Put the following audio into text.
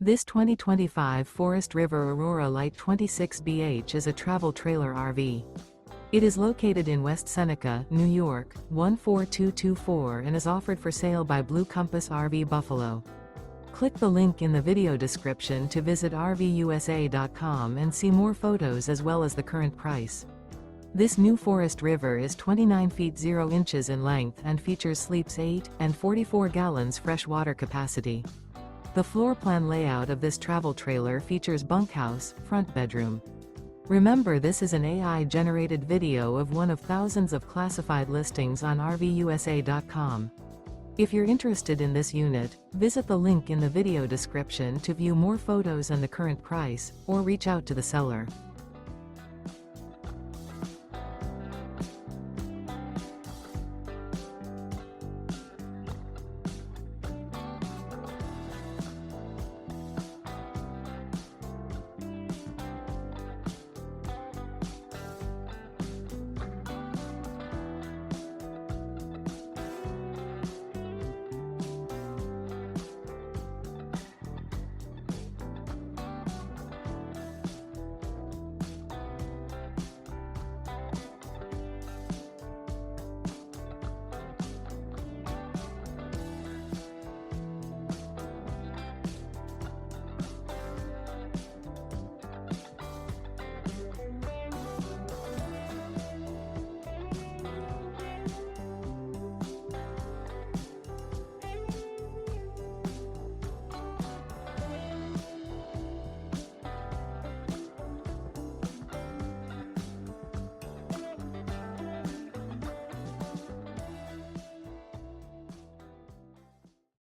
This 2025 Forest River Aurora Light 26BH is a travel trailer RV. It is located in West Seneca, New York, 14224 and is offered for sale by Blue Compass RV Buffalo. Click the link in the video description to visit RVUSA.com and see more photos as well as the current price. This new Forest River is 29 feet 0 inches in length and features sleeps 8 and 44 gallons fresh water capacity. The floor plan layout of this travel trailer features bunkhouse, front bedroom. Remember, this is an AI-generated video of one of thousands of classified listings on RVUSA.com. If you're interested in this unit, visit the link in the video description to view more photos and the current price, or reach out to the seller.